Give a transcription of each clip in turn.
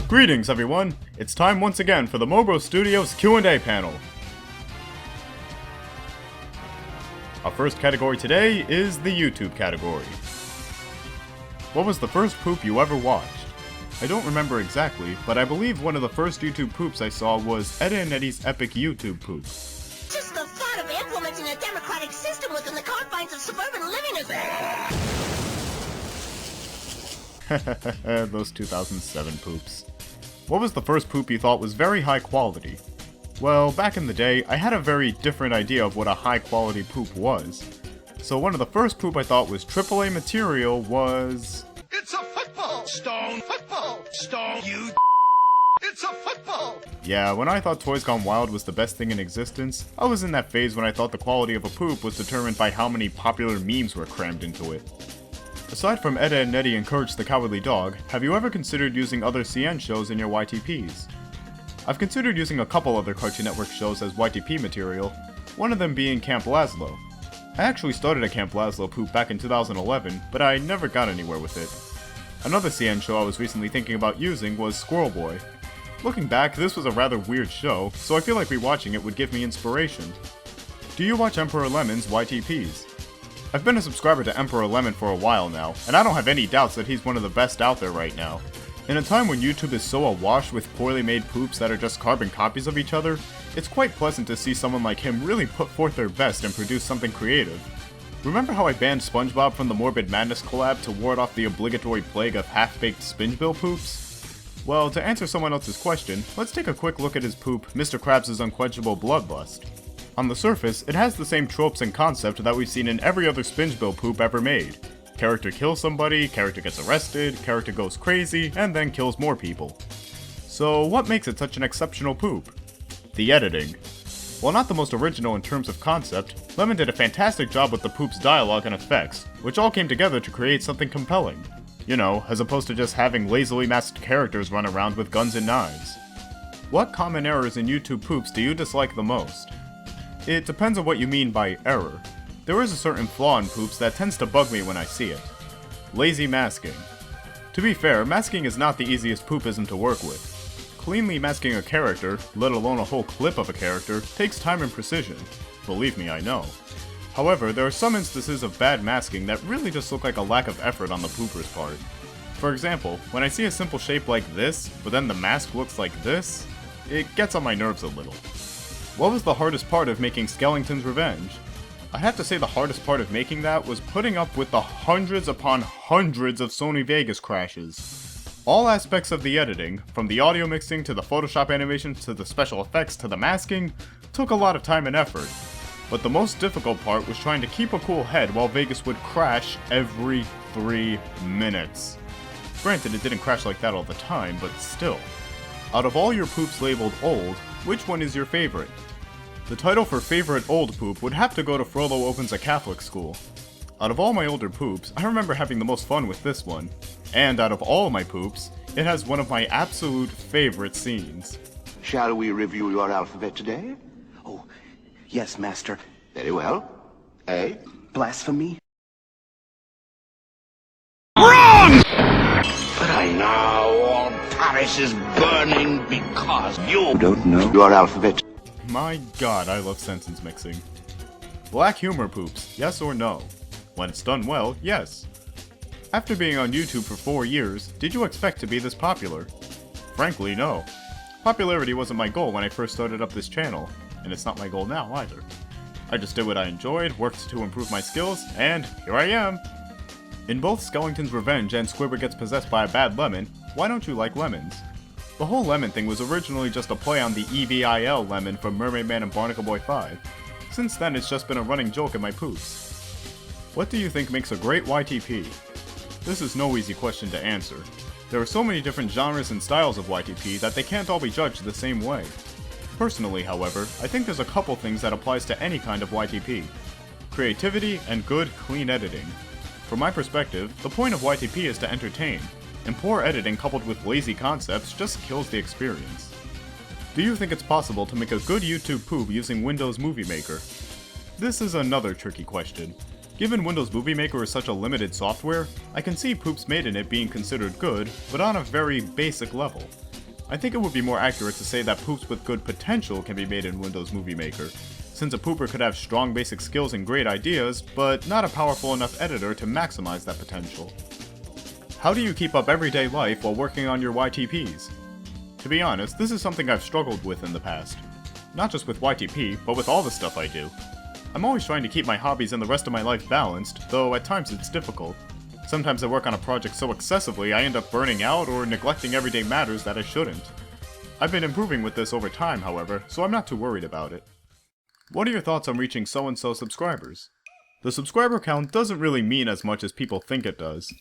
Greetings everyone, it's time once again for the MoBrosStudios Q&A panel. Our first category today is the YouTube category. What was the first poop you ever watched? I don't remember exactly, but I believe one of the first YouTube poops I saw was Edda and Eddie's epic YouTube poop. Just the thought of implementing a democratic system within the confines of suburban living is... Those 2007 poops. What was the first poop you thought was very high quality? Well, back in the day, I had a very different idea of what a high quality poop was. So one of the first poop I thought was AAA material was... It's a football! Stone football! Stone you... It's a football! Yeah, when I thought Toys Gone Wild was the best thing in existence, I was in that phase when I thought the quality of a poop was determined by how many popular memes were crammed into it. Aside from Edda and Eddie and Courage the Cowardly Dog, have you ever considered using other CN shows in your YTPs? I've considered using a couple other Cartoon Network shows as YTP material, one of them being Camp Lazlo. I actually started a Camp Lazlo poop back in 2011, but I never got anywhere with it. Another CN show I was recently thinking about using was Squirrel Boy. Looking back, this was a rather weird show, so I feel like rewatching it would give me inspiration. Do you watch Emperor Lemon's YTPs? I've been a subscriber to Emperor Lemon for a while now, and I don't have any doubts that he's one of the best out there right now. In a time when YouTube is so awash with poorly made poops that are just carbon copies of each other, it's quite pleasant to see someone like him really put forth their best and produce something creative. Remember how I banned SpongeBob from the Morbid Madness collab to ward off the obligatory plague of half-baked Spingebill poops? Well, to answer someone else's question, let's take a quick look at his poop, Mr. Krabs' Unquenchable Bloodlust. On the surface, it has the same tropes and concept that we've seen in every other Spingebill poop ever made. Character kills somebody, character gets arrested, character goes crazy, and then kills more people. So what makes it such an exceptional poop? The editing. While not the most original in terms of concept, Lemon did a fantastic job with the poop's dialogue and effects, which all came together to create something compelling. You know, as opposed to just having lazily masked characters run around with guns and knives. What common errors in YouTube poops do you dislike the most? It depends on what you mean by error. There is a certain flaw in poops that tends to bug me when I see it. Lazy masking. To be fair, masking is not the easiest poopism to work with. Cleanly masking a character, let alone a whole clip of a character, takes time and precision. Believe me, I know. However, there are some instances of bad masking that really just look like a lack of effort on the pooper's part. For example, when I see a simple shape like this, but then the mask looks like this, it gets on my nerves a little. What was the hardest part of making Skellington's Revenge? I have to say the hardest part of making that was putting up with the hundreds upon hundreds of Sony Vegas crashes. All aspects of the editing, from the audio mixing to the Photoshop animations to the special effects to the masking, took a lot of time and effort. But the most difficult part was trying to keep a cool head while Vegas would crash every 3 minutes. Granted, it didn't crash like that all the time, but still. Out of all your poops labeled old, which one is your favorite? The title for favorite old poop would have to go to Frollo Opens a Catholic School. Out of all my older poops, I remember having the most fun with this one. And out of all my poops, it has one of my absolute favorite scenes. Shall we review your alphabet today? Oh, yes, Master. Very well. A. Blasphemy? Run! But I now all Paris is burning because you don't know your alphabet. My god, I love sentence mixing. Black humor poops, yes or no? When it's done well, yes. After being on YouTube for 4 years, did you expect to be this popular? Frankly, no. Popularity wasn't my goal when I first started up this channel, and it's not my goal now either. I just did what I enjoyed, worked to improve my skills, and here I am! In both Skellington's Revenge and Squidward Gets Possessed by a Bad Lemon, why don't you like lemons? The whole lemon thing was originally just a play on the EVIL lemon from Mermaid Man and Barnacle Boy 5. Since then, it's just been a running joke in my poops. What do you think makes a great YTP? This is no easy question to answer. There are so many different genres and styles of YTP that they can't all be judged the same way. Personally, however, I think there's a couple things that applies to any kind of YTP. Creativity and good, clean editing. From my perspective, the point of YTP is to entertain, and poor editing coupled with lazy concepts just kills the experience. Do you think it's possible to make a good YouTube poop using Windows Movie Maker? This is another tricky question. Given Windows Movie Maker is such a limited software, I can see poops made in it being considered good, but on a very basic level. I think it would be more accurate to say that poops with good potential can be made in Windows Movie Maker, since a pooper could have strong basic skills and great ideas, but not a powerful enough editor to maximize that potential. How do you keep up everyday life while working on your YTPs? To be honest, this is something I've struggled with in the past. Not just with YTP, but with all the stuff I do. I'm always trying to keep my hobbies and the rest of my life balanced, though at times it's difficult. Sometimes I work on a project so excessively I end up burning out or neglecting everyday matters that I shouldn't. I've been improving with this over time, however, so I'm not too worried about it. What are your thoughts on reaching so-and-so subscribers? The subscriber count doesn't really mean as much as people think it does.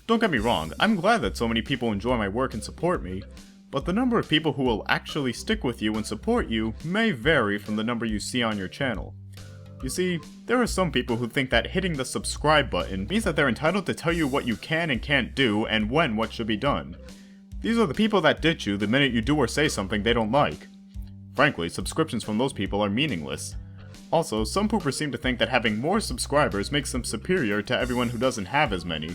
Don't get me wrong, I'm glad that so many people enjoy my work and support me, but the number of people who will actually stick with you and support you may vary from the number you see on your channel. You see, there are some people who think that hitting the subscribe button means that they're entitled to tell you what you can and can't do and when what should be done. These are the people that ditch you the minute you do or say something they don't like. Frankly, subscriptions from those people are meaningless. Also, some poopers seem to think that having more subscribers makes them superior to everyone who doesn't have as many.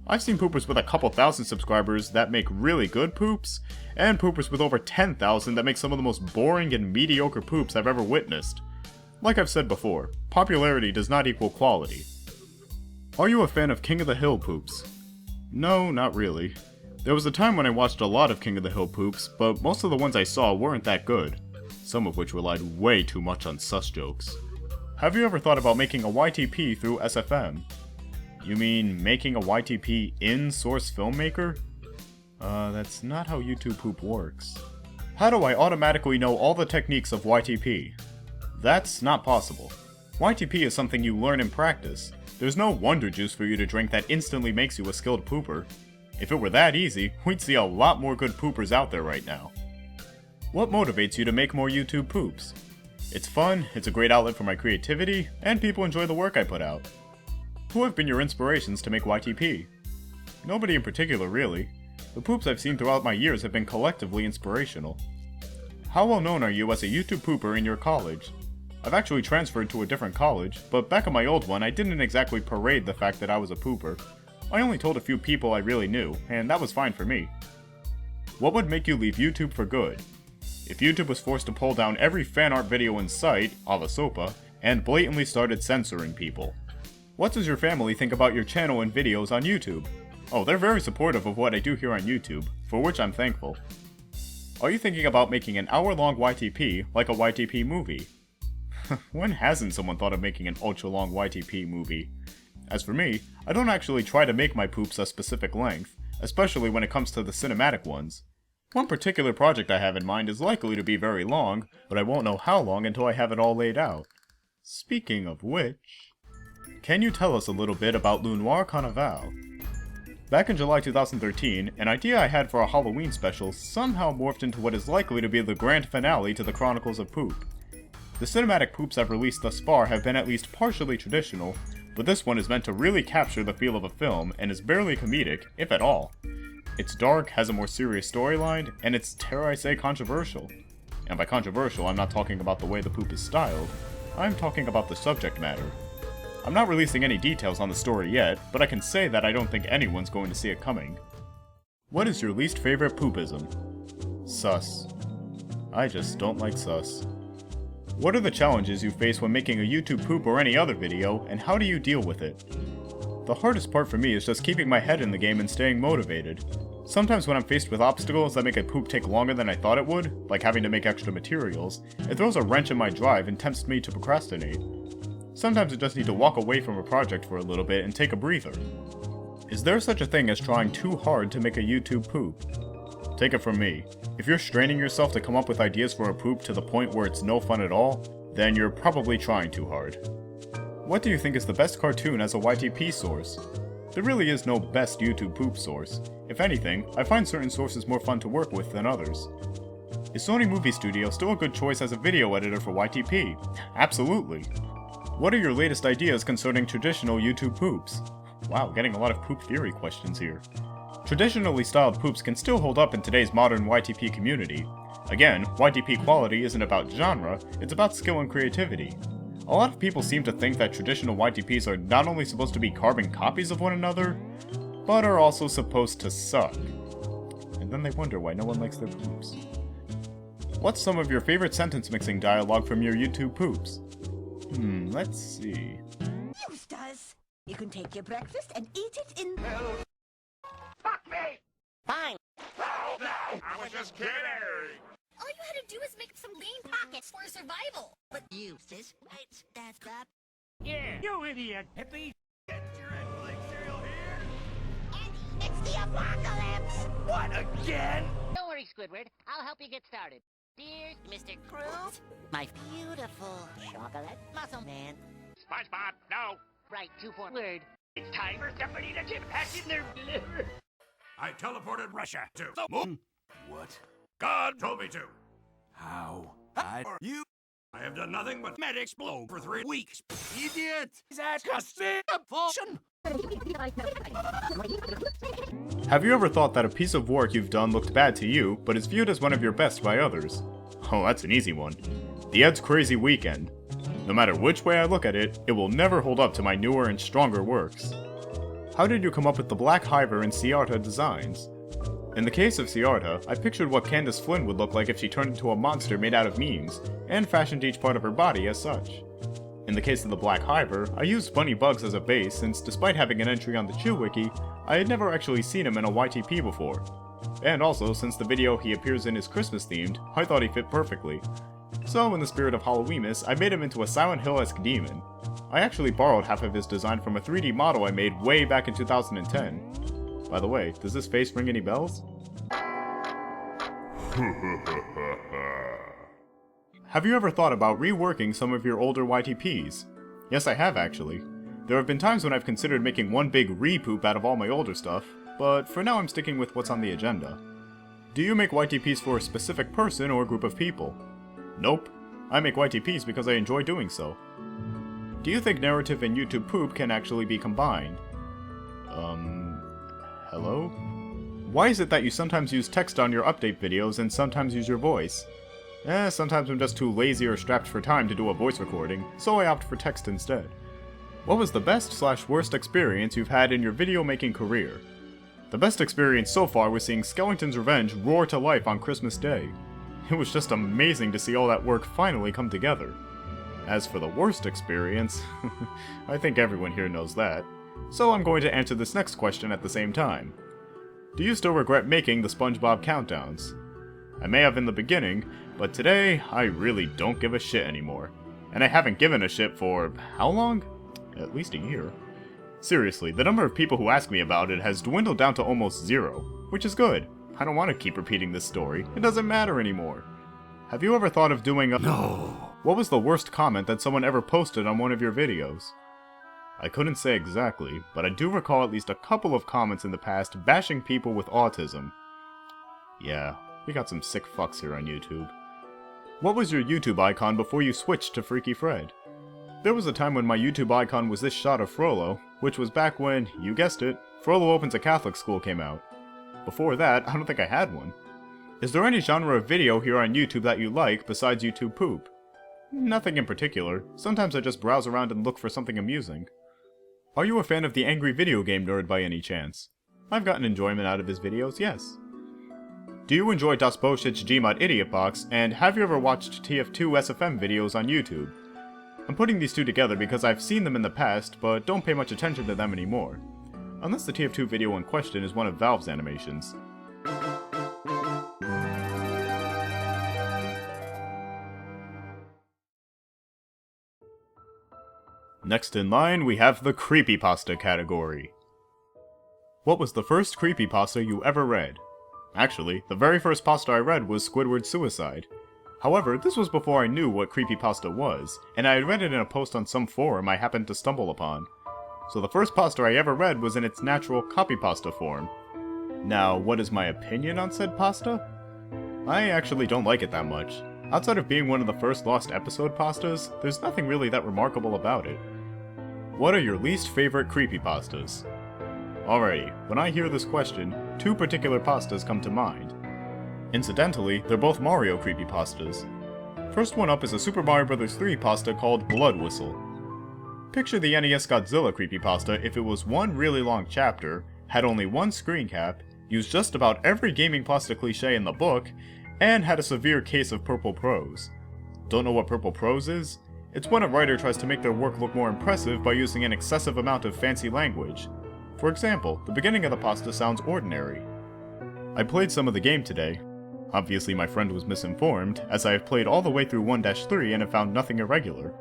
I've seen poopers with a couple thousand subscribers that make really good poops, and poopers with over 10,000 that make some of the most boring and mediocre poops I've ever witnessed. Like I've said before, popularity does not equal quality. Are you a fan of King of the Hill poops? No, not really. There was a time when I watched a lot of King of the Hill poops, but most of the ones I saw weren't that good, some of which relied way too much on sus jokes. Have you ever thought about making a YTP through SFM? You mean making a YTP in Source Filmmaker? That's not how YouTube poop works. How do I automatically know all the techniques of YTP? That's not possible. YTP is something you learn and practice. There's no wonder juice for you to drink that instantly makes you a skilled pooper. If it were that easy, we'd see a lot more good poopers out there right now. What motivates you to make more YouTube poops? It's fun, it's a great outlet for my creativity, and people enjoy the work I put out. Who have been your inspirations to make YTP? Nobody in particular, really. The poops I've seen throughout my years have been collectively inspirational. How well known are you as a YouTube pooper in your college? I've actually transferred to a different college, but back in my old one I didn't exactly parade the fact that I was a pooper. I only told a few people I really knew, and that was fine for me. What would make you leave YouTube for good? If YouTube was forced to pull down every fan art video in sight, a la Sopa, and blatantly started censoring people. What does your family think about your channel and videos on YouTube? Oh, they're very supportive of what I do here on YouTube, for which I'm thankful. Are you thinking about making an hour-long YTP like a YTP movie? When hasn't someone thought of making an ultra-long YTP movie? As for me, I don't actually try to make my poops a specific length, especially when it comes to the cinematic ones. One particular project I have in mind is likely to be very long, but I won't know how long until I have it all laid out. Speaking of which... Can you tell us a little bit about Le Noir Carnival? Back in July 2013, an idea I had for a Halloween special somehow morphed into what is likely to be the grand finale to the Chronicles of Poop. The cinematic poops I've released thus far have been at least partially traditional, but this one is meant to really capture the feel of a film and is barely comedic, if at all. It's dark, has a more serious storyline, and it's, dare I say, controversial. And by controversial, I'm not talking about the way the poop is styled, I'm talking about the subject matter. I'm not releasing any details on the story yet, but I can say that I don't think anyone's going to see it coming. What is your least favorite poopism? Sus. I just don't like sus. What are the challenges you face when making a YouTube poop or any other video, and how do you deal with it? The hardest part for me is just keeping my head in the game and staying motivated. Sometimes when I'm faced with obstacles that make a poop take longer than I thought it would, like having to make extra materials, it throws a wrench in my drive and tempts me to procrastinate. Sometimes I just need to walk away from a project for a little bit and take a breather. Is there such a thing as trying too hard to make a YouTube poop? Take it from me, if you're straining yourself to come up with ideas for a poop to the point where it's no fun at all, then you're probably trying too hard. What do you think is the best cartoon as a YTP source? There really is no best YouTube poop source. If anything, I find certain sources more fun to work with than others. Is Sony Movie Studio still a good choice as a video editor for YTP? Absolutely! What are your latest ideas concerning traditional YouTube poops? Wow, getting a lot of poop theory questions here. Traditionally styled poops can still hold up in today's modern YTP community. Again, YTP quality isn't about genre, it's about skill and creativity. A lot of people seem to think that traditional YTPs are not only supposed to be carbon copies of one another, but are also supposed to suck. And then they wonder why no one likes their poops. What's some of your favorite sentence mixing dialogue from your YouTube poops? Let's see. Does. You can take your breakfast and eat it in... Fuck me! Fine. Oh, no! I was just kidding! All you had to do was make some lean pockets for survival. But you, sis, right? That's that. Yeah! You idiot! Hippie! Get your egg cereal here! Eddie, it's the apocalypse! What, again? Don't worry, Squidward. I'll help you get started. Dear Mr. Cruz, my beautiful chocolate muscle man. SpongeBob, no! Right, 2-4 word. It's time for somebody to get back in their liver. I teleported Russia to the moon. What? God told me to. How? You? I have done nothing but med explode for 3 weeks. Idiot! That's a function! Have you ever thought that a piece of work you've done looked bad to you, but is viewed as one of your best by others? Oh, that's an easy one. The Ed's Crazy Weekend. No matter which way I look at it, it will never hold up to my newer and stronger works. How did you come up with the Black Hiver and Ciarta designs? In the case of Ciarta, I pictured what Candace Flynn would look like if she turned into a monster made out of memes, and fashioned each part of her body as such. In the case of the Black Hiver, I used Bunny Bugs as a base since despite having an entry on the Chew Wiki, I had never actually seen him in a YTP before. And also, since the video he appears in is Christmas themed, I thought he fit perfectly. So, in the spirit of Halloweenmas, I made him into a Silent Hill-esque demon. I actually borrowed half of his design from a 3D model I made way back in 2010. By the way, does this face ring any bells? Have you ever thought about reworking some of your older YTPs? Yes, I have actually. There have been times when I've considered making one big re-poop out of all my older stuff, but for now I'm sticking with what's on the agenda. Do you make YTPs for a specific person or group of people? Nope. I make YTPs because I enjoy doing so. Do you think narrative and YouTube poop can actually be combined? Hello? Why is it that you sometimes use text on your update videos and sometimes use your voice? Sometimes I'm just too lazy or strapped for time to do a voice recording, so I opt for text instead. What was the best/worst experience you've had in your video making career? The best experience so far was seeing Skellington's Revenge roar to life on Christmas Day. It was just amazing to see all that work finally come together. As for the worst experience, I think everyone here knows that, so I'm going to answer this next question at the same time. Do you still regret making the SpongeBob countdowns? I may have in the beginning, but today, I really don't give a shit anymore. And I haven't given a shit for how long? At least a year. Seriously, the number of people who ask me about it has dwindled down to almost 0, which is good. I don't want to keep repeating this story. It doesn't matter anymore. Have you ever thought of doing a— No! What was the worst comment that someone ever posted on one of your videos? I couldn't say exactly, but I do recall at least a couple of comments in the past bashing people with autism. Yeah, we got some sick fucks here on YouTube. What was your YouTube icon before you switched to Freaky Fred? There was a time when my YouTube icon was this shot of Frollo, which was back when, you guessed it, Frollo Opens a Catholic School came out. Before that, I don't think I had one. Is there any genre of video here on YouTube that you like besides YouTube poop? Nothing in particular. Sometimes I just browse around and look for something amusing. Are you a fan of the Angry Video Game Nerd by any chance? I've gotten enjoyment out of his videos, yes. Do you enjoy Das Boschitz Gmod Idiotbox, and have you ever watched TF2 SFM videos on YouTube? I'm putting these two together because I've seen them in the past, but don't pay much attention to them anymore. Unless the TF2 video in question is one of Valve's animations. Next in line, we have the Creepypasta category. What was the first creepypasta you ever read? Actually, the very first pasta I read was Squidward's Suicide. However, this was before I knew what creepypasta was, and I had read it in a post on some forum I happened to stumble upon. So the first pasta I ever read was in its natural copypasta form. Now, what is my opinion on said pasta? I actually don't like it that much. Outside of being one of the first lost episode pastas, there's nothing really that remarkable about it. What are your least favorite creepypastas? Alrighty, when I hear this question, two particular pastas come to mind. Incidentally, they're both Mario creepypastas. First one up is a Super Mario Bros. 3 pasta called Blood Whistle. Picture the NES Godzilla creepypasta if it was one really long chapter, had only one screen cap, used just about every gaming pasta cliche in the book, and had a severe case of purple prose. Don't know what purple prose is? It's when a writer tries to make their work look more impressive by using an excessive amount of fancy language. For example, the beginning of the pasta sounds ordinary. I played some of the game today. Obviously my friend was misinformed, as I have played all the way through 1-3 and have found nothing irregular.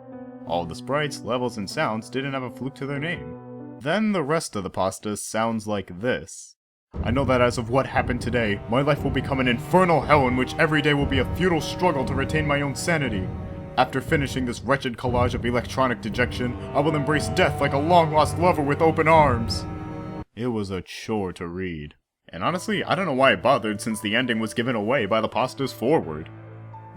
All the sprites, levels, and sounds didn't have a fluke to their name. Then the rest of the pasta sounds like this. I know that as of what happened today, my life will become an infernal hell in which every day will be a futile struggle to retain my own sanity. After finishing this wretched collage of electronic dejection, I will embrace death like a long-lost lover with open arms. It was a chore to read. And honestly, I don't know why I bothered since the ending was given away by the pasta's foreword.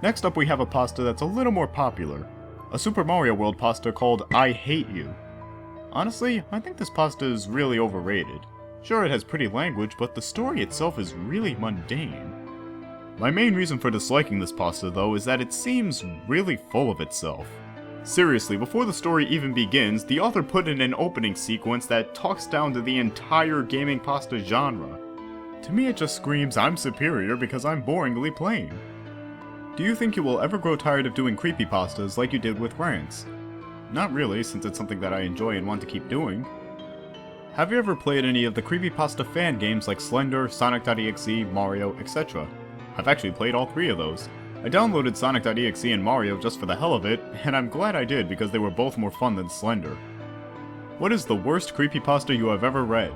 Next up we have a pasta that's a little more popular. A Super Mario World pasta called I Hate You. Honestly, I think this pasta is really overrated. Sure, it has pretty language, but the story itself is really mundane. My main reason for disliking this pasta, though, is that it seems really full of itself. Seriously, before the story even begins, the author put in an opening sequence that talks down to the entire gaming pasta genre. To me it just screams, I'm superior because I'm boringly plain. Do you think you will ever grow tired of doing creepypastas like you did with rants? Not really, since it's something that I enjoy and want to keep doing. Have you ever played any of the creepypasta fan games like Slender, Sonic.exe, Mario, etc.? I've actually played all three of those. I downloaded Sonic.exe and Mario just for the hell of it, and I'm glad I did because they were both more fun than Slender. What is the worst creepypasta you have ever read?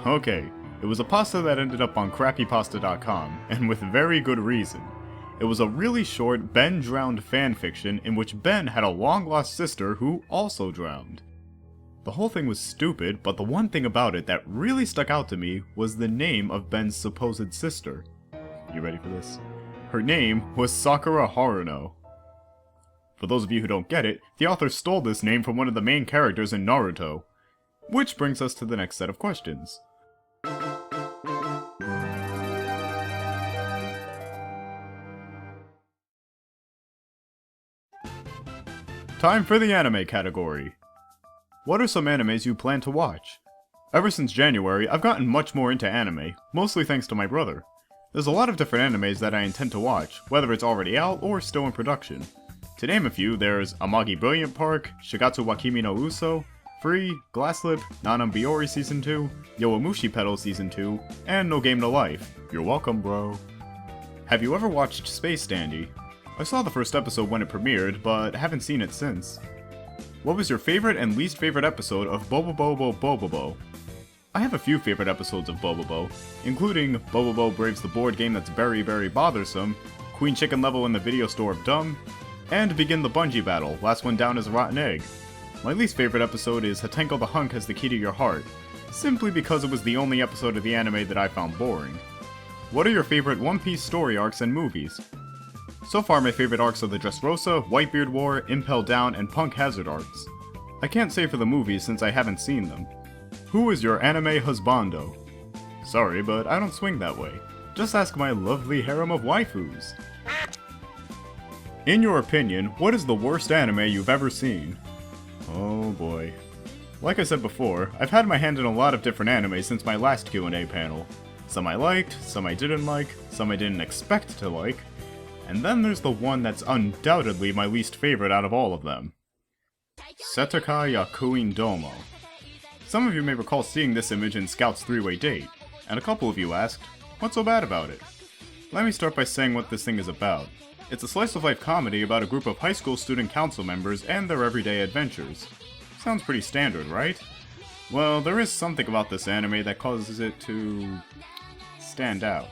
Okay, it was a pasta that ended up on crappypasta.com, and with very good reason. It was a really short Ben drowned fanfiction in which Ben had a long-lost sister who also drowned. The whole thing was stupid, but the one thing about it that really stuck out to me was the name of Ben's supposed sister. You ready for this? Her name was Sakura Haruno. For those of you who don't get it, the author stole this name from one of the main characters in Naruto. Which brings us to the next set of questions. Time for the anime category. What are some animes you plan to watch? Ever since January, I've gotten much more into anime, mostly thanks to my brother. There's a lot of different animes that I intend to watch, whether it's already out or still in production. To name a few, there's Amagi Brilliant Park, Shigatsu wa Kimi no Uso, Free, Glasslip, Nanam Biori Season 2, Yowamushi Pedal Season 2, and No Game No Life. You're welcome, bro. Have you ever watched Space Dandy? I saw the first episode when it premiered, but haven't seen it since. What was your favorite and least favorite episode of Bobobobo Bobobo? I have a few favorite episodes of Bobobo, including Bobobo Braves the Board Game That's Very Very Bothersome, Queen Chicken Level in the Video Store of Dumb, and Begin the Bungee Battle, Last One Down is a Rotten Egg. My least favorite episode is Hatenko the Hunk Has the Key to Your Heart, simply because it was the only episode of the anime that I found boring. What are your favorite One Piece story arcs and movies? So far my favorite arcs are the Dressrosa, Whitebeard War, Impel Down, and Punk Hazard arcs. I can't say for the movies since I haven't seen them. Who is your anime husbando? Sorry, but I don't swing that way. Just ask my lovely harem of waifus. In your opinion, what is the worst anime you've ever seen? Oh boy. Like I said before, I've had my hand in a lot of different anime since my last Q&A panel. Some I liked, some I didn't like, some I didn't expect to like, and then there's the one that's undoubtedly my least favorite out of all of them. Seitokai Yakuindomo. Some of you may recall seeing this image in Scout's 3-way date, and a couple of you asked, what's so bad about it? Let me start by saying what this thing is about. It's a slice-of-life comedy about a group of high school student council members and their everyday adventures. Sounds pretty standard, right? Well, there is something about this anime that causes it to stand out.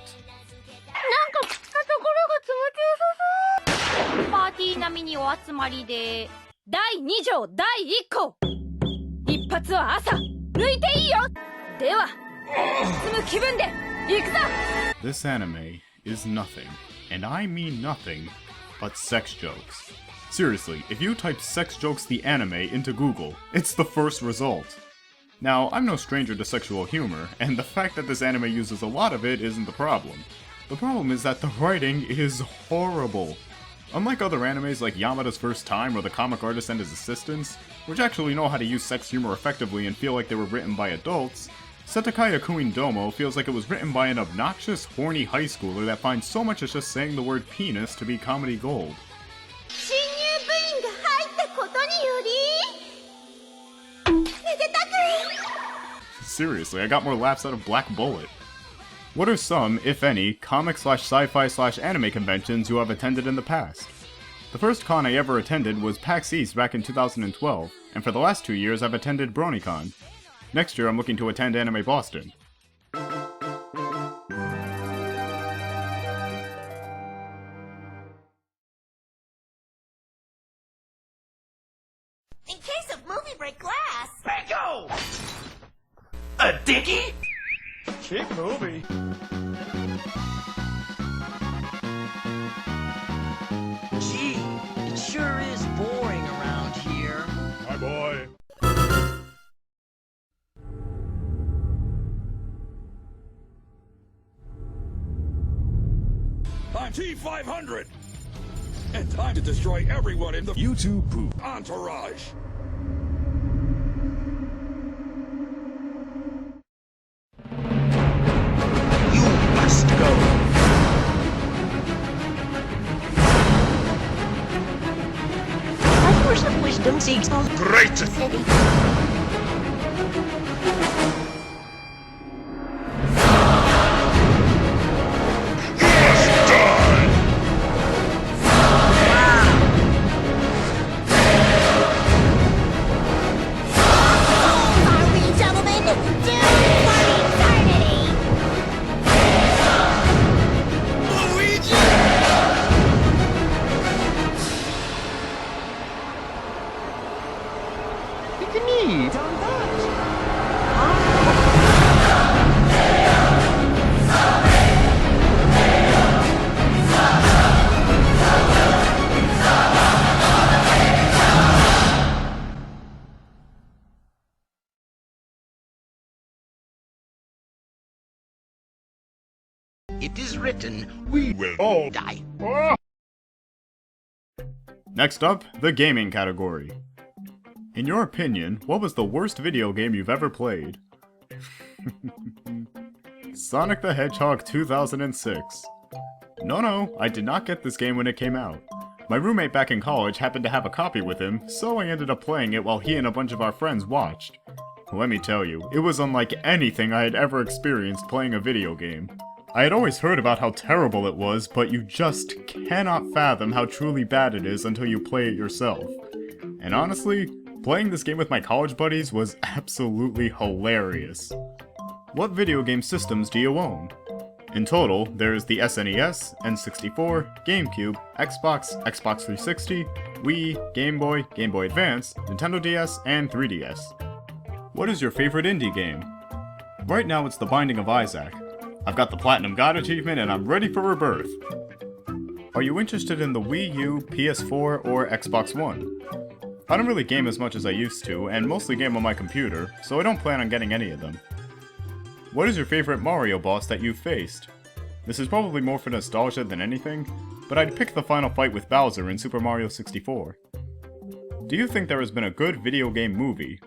パーティー並みにお集まりで第2条第1項一発は朝抜いていいよでは進む気分で行くぞ This anime is nothing, and I mean nothing, but sex jokes. Seriously, if you type sex jokes the anime into Google, it's the first result. Now, I'm no stranger to sexual humor, and the fact that this anime uses a lot of it isn't the problem. The problem is that the writing is horrible. Unlike other animes like Yamada's First Time or The Comic Artist and His Assistants, which actually know how to use sex humor effectively and feel like they were written by adults, Seitokai Yakuindomo feels like it was written by an obnoxious, horny high schooler that finds so much as just saying the word penis to be comedy gold. Seriously, I got more laughs out of Black Bullet. What are some, if any, comic/sci-fi/anime conventions you have attended in the past? The first con I ever attended was PAX East back in 2012, and for the last 2 years I've attended BronyCon. Next year I'm looking to attend Anime Boston. In case of movie break glass. Bingo! A dicky? Cheap movie. Gee, it sure is boring around here. Hi, boy. I'm T-500! And time to destroy everyone in the YouTube poop entourage! You must go. A force of wisdom seeks the Great! city. Are we gentlemen? Doomed for eternity! Luigi! It's me, Don Dutch. It is written, we will all die. Next up, the gaming category. In your opinion, what was the worst video game you've ever played? Sonic the Hedgehog 2006. No, I did not get this game when it came out. My roommate back in college happened to have a copy with him, so I ended up playing it while he and a bunch of our friends watched. Let me tell you, it was unlike anything I had ever experienced playing a video game. I had always heard about how terrible it was, but you just cannot fathom how truly bad it is until you play it yourself. And honestly, playing this game with my college buddies was absolutely hilarious. What video game systems do you own? In total, there's the SNES, N64, GameCube, Xbox, Xbox 360, Wii, Game Boy, Game Boy Advance, Nintendo DS, and 3DS. What is your favorite indie game? Right now it's The Binding of Isaac. I've got the Platinum God achievement and I'm ready for Rebirth. Are you interested in the Wii U, PS4, or Xbox One? I don't really game as much as I used to, and mostly game on my computer, so I don't plan on getting any of them. What is your favorite Mario boss that you've faced? This is probably more for nostalgia than anything, but I'd pick the final fight with Bowser in Super Mario 64. Do you think there has been a good video game movie?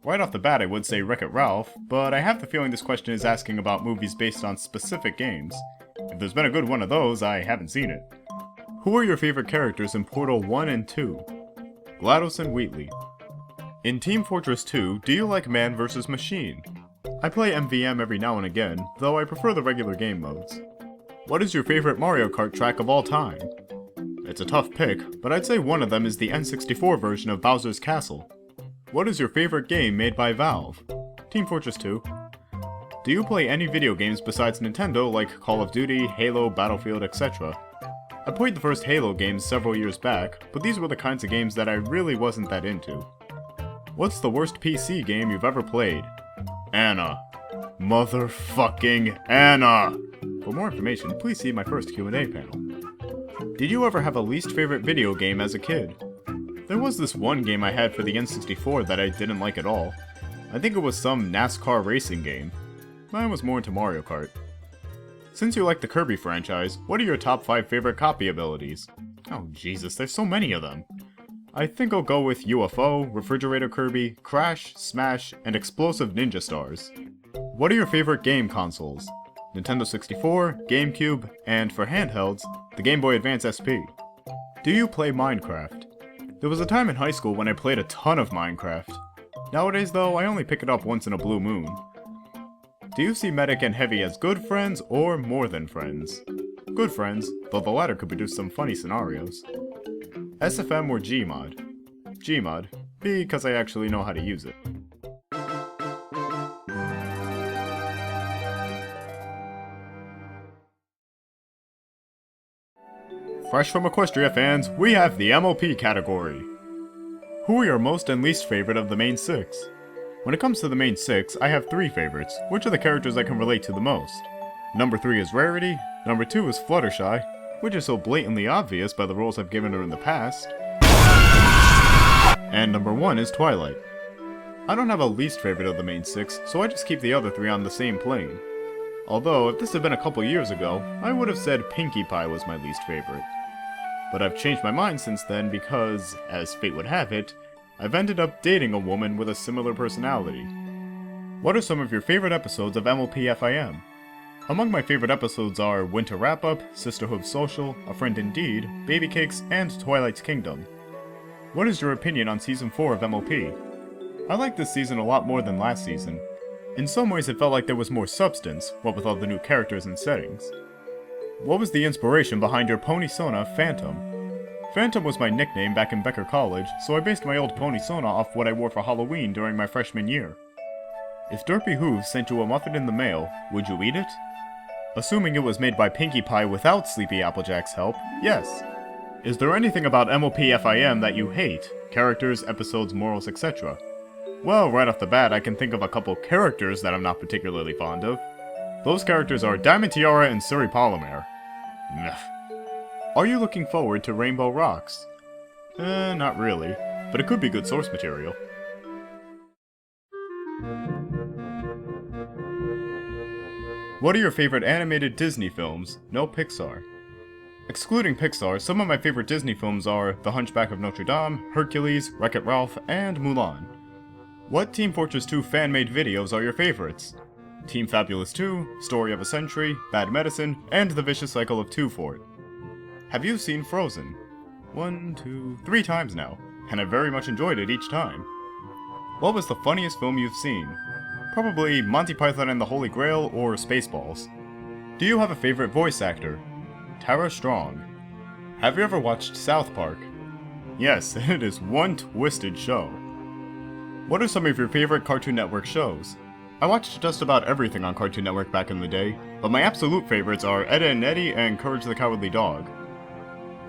Right off the bat I would say Wreck-It Ralph, but I have the feeling this question is asking about movies based on specific games. If there's been a good one of those, I haven't seen it. Who are your favorite characters in Portal 1 and 2? GLaDOS and Wheatley. In Team Fortress 2, do you like Man vs. Machine? I play MVM every now and again, though I prefer the regular game modes. What is your favorite Mario Kart track of all time? It's a tough pick, but I'd say one of them is the N64 version of Bowser's Castle. What is your favorite game made by Valve? Team Fortress 2. Do you play any video games besides Nintendo like Call of Duty, Halo, Battlefield, etc.? I played the first Halo games several years back, but these were the kinds of games that I really wasn't that into. What's the worst PC game you've ever played? Anna. Motherfucking Anna! For more information, please see my first Q&A panel. Did you ever have a least favorite video game as a kid? There was this one game I had for the N64 that I didn't like at all. I think it was some NASCAR racing game. Mine was more into Mario Kart. Since you like the Kirby franchise, what are your top 5 favorite copy abilities? Oh Jesus, there's so many of them. I think I'll go with UFO, Refrigerator Kirby, Crash, Smash, and Explosive Ninja Stars. What are your favorite game consoles? Nintendo 64, GameCube, and for handhelds, the Game Boy Advance SP. Do you play Minecraft? There was a time in high school when I played a ton of Minecraft. Nowadays though, I only pick it up once in a blue moon. Do you see Medic and Heavy as good friends or more than friends? Good friends, though the latter could produce some funny scenarios. SFM or Gmod? Gmod, because I actually know how to use it. Fresh from Equestria fans, we have the MLP category. Who are your most and least favorite of the main 6? When it comes to the main 6, I have 3 favorites, which are the characters I can relate to the most. Number 3 is Rarity, number 2 is Fluttershy, which is so blatantly obvious by the roles I've given her in the past, and number 1 is Twilight. I don't have a least favorite of the main 6, so I just keep the other 3 on the same plane. Although, if this had been a couple years ago, I would have said Pinkie Pie was my least favorite. But I've changed my mind since then because, as fate would have it, I've ended up dating a woman with a similar personality. What are some of your favorite episodes of MLP FIM? Among my favorite episodes are Winter Wrap-Up, Sisterhood Social, A Friend Indeed, Baby Cakes, and Twilight's Kingdom. What is your opinion on Season 4 of MLP? I like this season a lot more than last season. In some ways it felt like there was more substance, what with all the new characters and settings. What was the inspiration behind your Pony Sona Phantom? Phantom was my nickname back in Becker College, so I based my old Pony Sona off what I wore for Halloween during my freshman year. If Derpy Hooves sent you a muffin in the mail, would you eat it? Assuming it was made by Pinkie Pie without Sleepy Applejack's help, yes. Is there anything about MLP FIM that you hate? Characters, episodes, morals, etc.? Well, right off the bat, I can think of a couple characters that I'm not particularly fond of. Those characters are Diamond Tiara and Suri Polymer. Ugh. Are you looking forward to Rainbow Rocks? Not really, but it could be good source material. What are your favorite animated Disney films? No Pixar. Excluding Pixar, some of my favorite Disney films are The Hunchback of Notre Dame, Hercules, Wreck-It Ralph, and Mulan. What Team Fortress 2 fan-made videos are your favorites? Team Fabulous 2, Story of a Century, Bad Medicine, and The Vicious Cycle of Two Fort. Have you seen Frozen? 1, 2, 3 times now, and I've very much enjoyed it each time. What was the funniest film you've seen? Probably Monty Python and the Holy Grail or Spaceballs. Do you have a favorite voice actor? Tara Strong. Have you ever watched South Park? Yes, it is one twisted show. What are some of your favorite Cartoon Network shows? I watched just about everything on Cartoon Network back in the day, but my absolute favorites are Edda and Eddie and Courage the Cowardly Dog.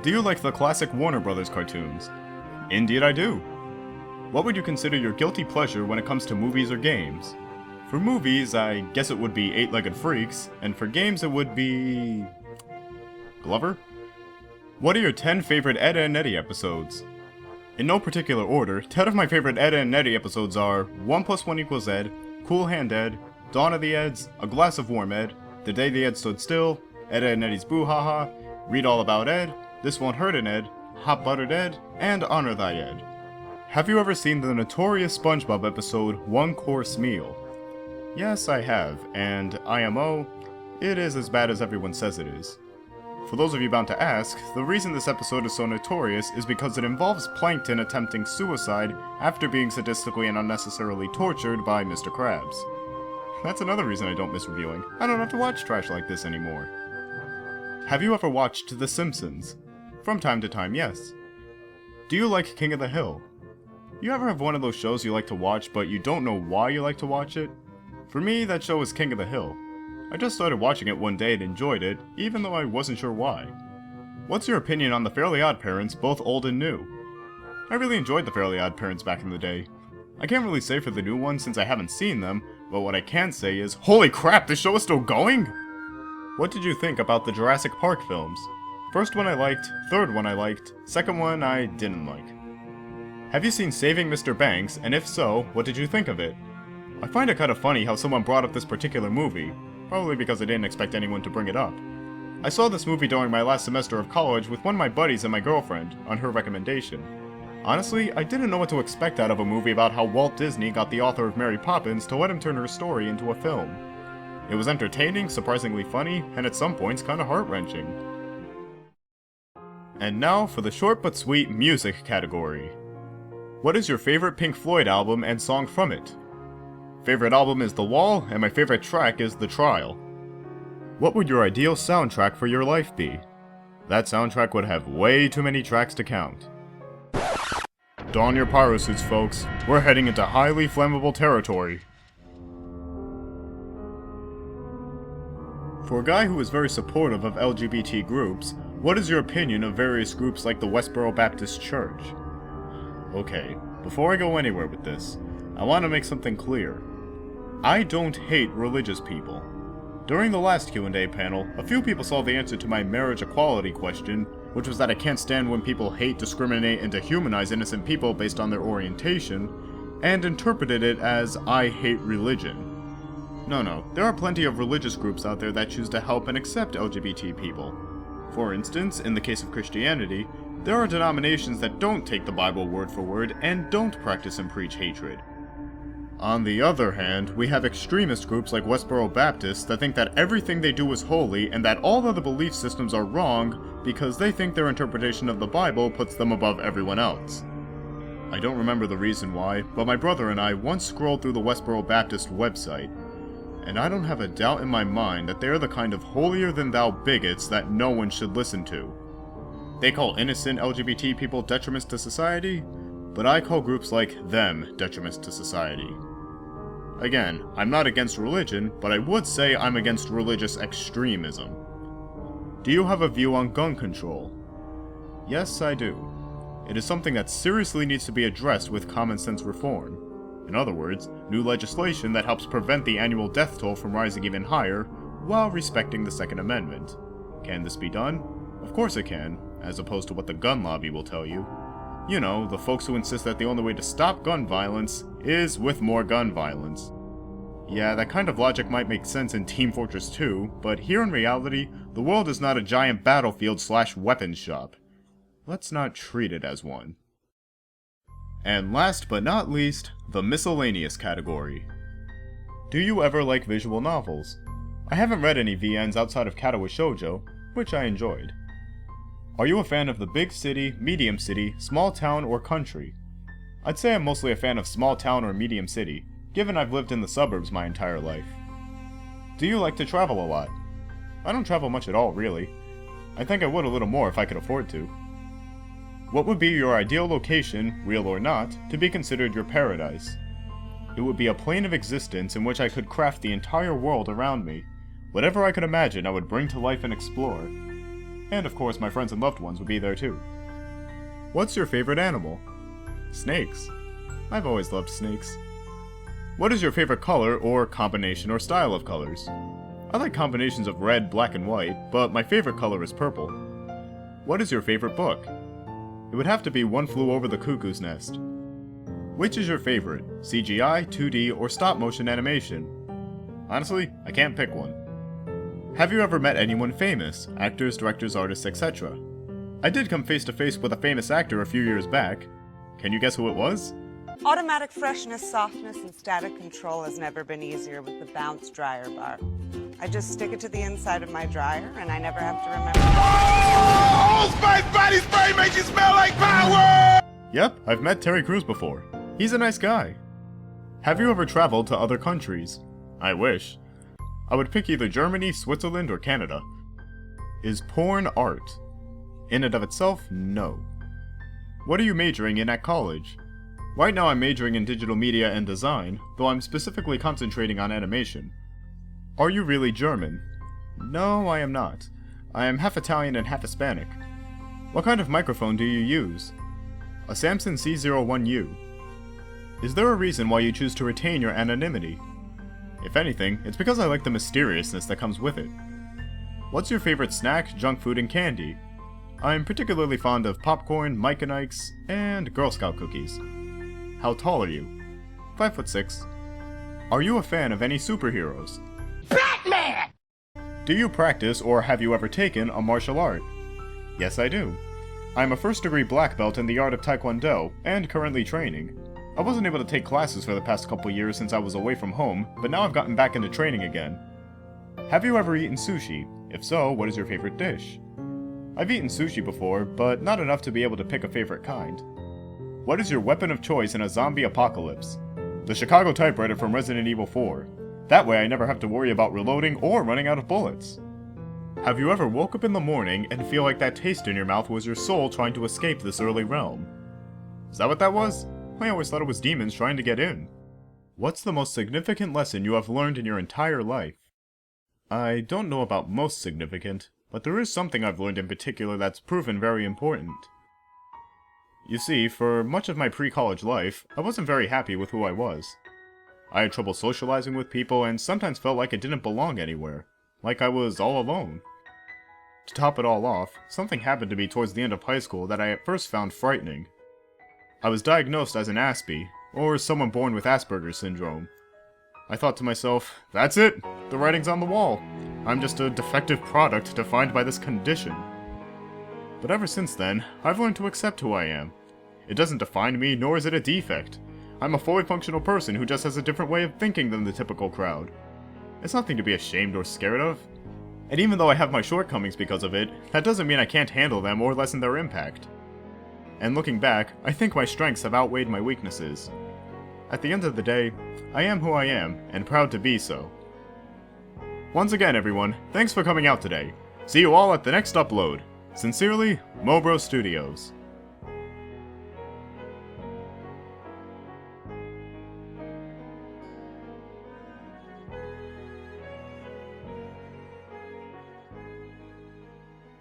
Do you like the classic Warner Brothers cartoons? Indeed I do. What would you consider your guilty pleasure when it comes to movies or games? For movies, I guess it would be Eight-Legged Freaks, and for games it would be... Glover? What are your 10 favorite Edda and Eddie episodes? In no particular order, 10 of my favorite Edda and Eddie episodes are 1 + 1 = Ed, Cool Hand Ed, Dawn of the Eds, A Glass of Warm Ed, The Day the Ed Stood Still, Edda and Eddie's Boo Haha, Read All About Ed, This Won't Hurt an Ed, Hot Buttered Ed, and Honor Thy Ed. Have you ever seen the notorious SpongeBob episode One Course Meal? Yes, I have, and IMO, it is as bad as everyone says it is. For those of you bound to ask, the reason this episode is so notorious is because it involves Plankton attempting suicide after being sadistically and unnecessarily tortured by Mr. Krabs. That's another reason I don't miss reviewing. I don't have to watch trash like this anymore. Have you ever watched The Simpsons? From time to time, yes. Do you like King of the Hill? You ever have one of those shows you like to watch but you don't know why you like to watch it? For me, that show is King of the Hill. I just started watching it one day and enjoyed it, even though I wasn't sure why. What's your opinion on the Fairly Odd Parents, both old and new? I really enjoyed the Fairly Odd Parents back in the day. I can't really say for the new ones since I haven't seen them, but what I can say is, holy crap, this show is still going?! What did you think about the Jurassic Park films? First one I liked, third one I liked, second one I didn't like. Have you seen Saving Mr. Banks, and if so, what did you think of it? I find it kind of funny how someone brought up this particular movie, probably because I didn't expect anyone to bring it up. I saw this movie during my last semester of college with one of my buddies and my girlfriend, on her recommendation. Honestly, I didn't know what to expect out of a movie about how Walt Disney got the author of Mary Poppins to let him turn her story into a film. It was entertaining, surprisingly funny, and at some points kinda heart-wrenching. And now for the short but sweet music category. What is your favorite Pink Floyd album and song from it? Favorite album is The Wall, and my favorite track is The Trial. What would your ideal soundtrack for your life be? That soundtrack would have way too many tracks to count. Don your pyro suits, folks. We're heading into highly flammable territory. For a guy who is very supportive of LGBT groups, what is your opinion of various groups like the Westboro Baptist Church? Okay, before I go anywhere with this, I want to make something clear. I don't hate religious people. During the last Q&A panel, a few people saw the answer to my marriage equality question, which was that I can't stand when people hate, discriminate, and dehumanize innocent people based on their orientation, and interpreted it as I hate religion. No, there are plenty of religious groups out there that choose to help and accept LGBT people. For instance, in the case of Christianity, there are denominations that don't take the Bible word for word and don't practice and preach hatred. On the other hand, we have extremist groups like Westboro Baptists that think that everything they do is holy and that all other belief systems are wrong because they think their interpretation of the Bible puts them above everyone else. I don't remember the reason why, but my brother and I once scrolled through the Westboro Baptist website, and I don't have a doubt in my mind that they're the kind of holier-than-thou bigots that no one should listen to. They call innocent LGBT people detriments to society, but I call groups like them detriments to society. Again, I'm not against religion, but I would say I'm against religious extremism. Do you have a view on gun control? Yes, I do. It is something that seriously needs to be addressed with common sense reform. In other words, new legislation that helps prevent the annual death toll from rising even higher, while respecting the Second Amendment. Can this be done? Of course it can, as opposed to what the gun lobby will tell you. You know, the folks who insist that the only way to stop gun violence is with more gun violence. Yeah, that kind of logic might make sense in Team Fortress 2, but here in reality, the world is not a giant battlefield/weapons shop. Let's not treat it as one. And last but not least, the Miscellaneous Category. Do you ever like visual novels? I haven't read any VNs outside of Katawa Shoujo, which I enjoyed. Are you a fan of the big city, medium city, small town, or country? I'd say I'm mostly a fan of small town or medium city, given I've lived in the suburbs my entire life. Do you like to travel a lot? I don't travel much at all, really. I think I would a little more if I could afford to. What would be your ideal location, real or not, to be considered your paradise? It would be a plane of existence in which I could craft the entire world around me. Whatever I could imagine I would bring to life and explore. And of course my friends and loved ones would be there too. What's your favorite animal? Snakes. I've always loved snakes. What is your favorite color or combination or style of colors? I like combinations of red, black, and white, but my favorite color is purple. What is your favorite book? It would have to be One Flew Over the Cuckoo's Nest. Which is your favorite, CGI, 2D, or stop-motion animation? Honestly, I can't pick one. Have you ever met anyone famous, actors, directors, artists, etc.? I did come face to face with a famous actor a few years back. Can you guess who it was? Automatic freshness, softness, and static control has never been easier with the Bounce dryer bar. I just stick it to the inside of my dryer, and I never have to remember. Old Spice body spray makes you smell like power! Yep, I've met Terry Crews before. He's a nice guy. Have you ever traveled to other countries? I wish. I would pick either Germany, Switzerland, or Canada. Is porn art? In and of itself, no. What are you majoring in at college? Right now I'm majoring in digital media and design, though I'm specifically concentrating on animation. Are you really German? No, I am not. I am half Italian and half Hispanic. What kind of microphone do you use? A Samson C01U. Is there a reason why you choose to retain your anonymity? If anything, it's because I like the mysteriousness that comes with it. What's your favorite snack, junk food, and candy? I'm particularly fond of popcorn, Mike and Ike's, and Girl Scout cookies. How tall are you? 5'6". Are you a fan of any superheroes? Batman! Do you practice or have you ever taken a martial art? Yes, I do. I'm a first-degree black belt in the art of Taekwondo, and currently training. I wasn't able to take classes for the past couple years since I was away from home, but now I've gotten back into training again. Have you ever eaten sushi? If so, what is your favorite dish? I've eaten sushi before, but not enough to be able to pick a favorite kind. What is your weapon of choice in a zombie apocalypse? The Chicago typewriter from Resident Evil 4. That way I never have to worry about reloading or running out of bullets. Have you ever woke up in the morning and feel like that taste in your mouth was your soul trying to escape this early realm? Is that what that was? I always thought it was demons trying to get in. What's the most significant lesson you have learned in your entire life? I don't know about most significant, but there is something I've learned in particular that's proven very important. You see, for much of my pre-college life, I wasn't very happy with who I was. I had trouble socializing with people and sometimes felt like I didn't belong anywhere, like I was all alone. To top it all off, something happened to me towards the end of high school that I at first found frightening. I was diagnosed as an Aspie, or someone born with Asperger's syndrome. I thought to myself, that's it! The writing's on the wall. I'm just a defective product defined by this condition. But ever since then, I've learned to accept who I am. It doesn't define me, nor is it a defect. I'm a fully functional person who just has a different way of thinking than the typical crowd. It's nothing to be ashamed or scared of. And even though I have my shortcomings because of it, that doesn't mean I can't handle them or lessen their impact. And looking back, I think my strengths have outweighed my weaknesses. At the end of the day, I am who I am, and proud to be so. Once again everyone, thanks for coming out today. See you all at the next upload. Sincerely, MoBrosStudios.